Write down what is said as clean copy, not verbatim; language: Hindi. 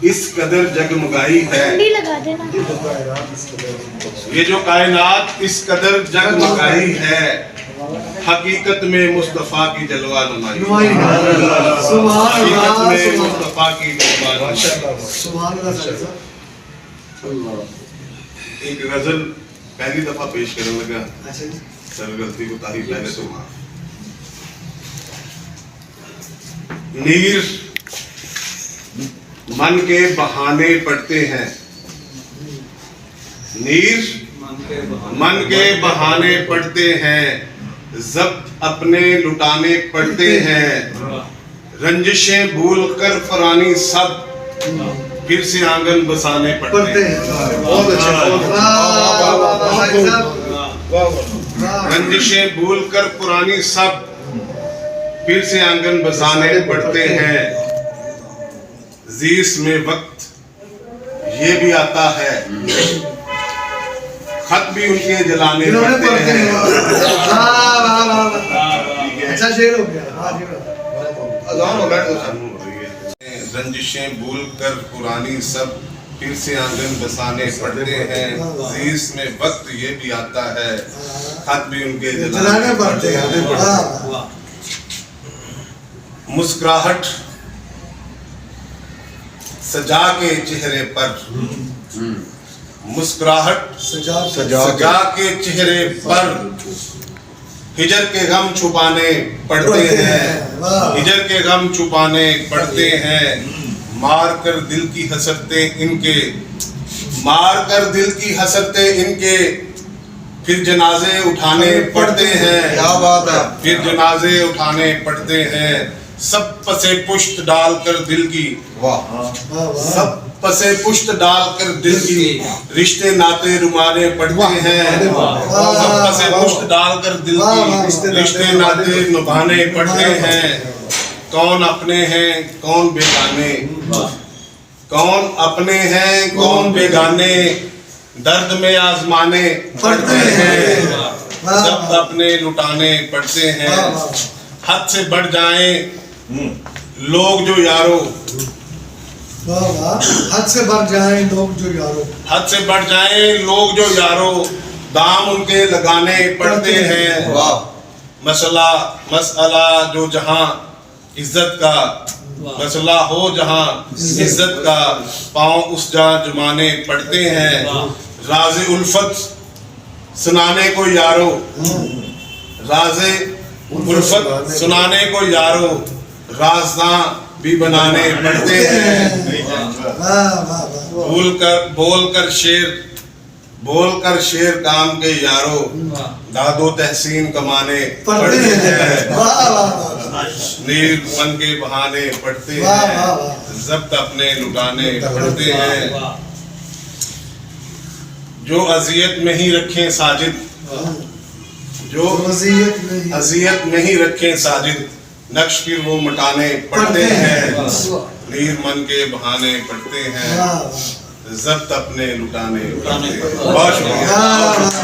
इस कदर जगमगाई है, लगा देना। ये जो कायनात इस कदर जगमगाई है, हकीकत में मुस्तफा की जलवा नुमाई, हकीकत में मुस्तफा की जलवा नुमाई। एक गजल पहली दफा पेश करने लगा, सर गलती को तारीफ पहले तो माफ। नीर मन के बहाने पड़ते हैं, नीर मन के बहाने पड़ते हैं, जब्त अपने लुटाने पड़ते हैं, रंजिशें भूल कर फरानी सब फिर से आंगन बसाने पड़ते हैं। बहुत रंजिशें भूल कर पुरानी सब फिर से आंगन बसाने पड़ते हैं। जीस में वक्त ये भी आता है, खत भी उनके जलाने पड़ते हैं। अच्छा शेर हो गया। रंजिशें भूल कर पुरानी सब फिर से आंगन बसाने पड़ते हैं। जीस में वक्त ये भी आता है, खत भी उनके जलाने पड़ते हैं। मुस्कुराहट सजा के चेहरे पर, मुस्कुराहट सजा के चेहरे पर हिजर के गम छुपाने पड़ते हैं, हिजर के गम छुपाने पड़ते हैं। मार कर दिल की हसरतें इनके, मार कर दिल की हसरतें इनके फिर जनाजे उठाने पड़ते हैं। क्या बात है। फिर जनाजे उठाने पड़ते हैं। सब पसे पुष्ट डालकर दिल की, सब पसे पुष्ट डालकर दिल की रिश्ते नाते रुमाने पड़ते हैं। सब पसे पुष्ट डालकर दिल की रिश्ते नाते निभाने पड़ते हैं। कौन अपने हैं कौन बेगाने, कौन अपने हैं कौन बेगाने, दर्द में आजमाने पड़ते हैं। सब अपने लुटाने पड़ते हैं। हद से बढ़ जाएं लोग जो यारो, हद से बढ़ जाए लोग जो यारो, हद से बढ़ जाएं लोग जो यारो, दाम उनके लगाने पड़ते हैं। मसला मसला जो जहां इज्जत का, मसला हो जहां इज्जत का, पांव उस जहां जुमाने पड़ते हैं। राज़े उल्फत सुनाने को यारो, राज़े उल्फत सुनाने को यारो, राज़दां भी बनाने पड़ते हैं। बोल कर शेर काम के यारो, दादो तहसीन कमाने पड़ते हैं। नीर मन के बहाने पड़ते हैं, जब्त अपने लुटाने पड़ते हैं। जो अजियत में ही रखें साजिद, जो अजियत में ही रखें साजिद, नक्श फिर वो मिटाने पड़ते हैं। नीर मन के बहाने पड़ते हैं, जब्त अपने लुटाने पड़ते हैं। बहुत शुक्रिया।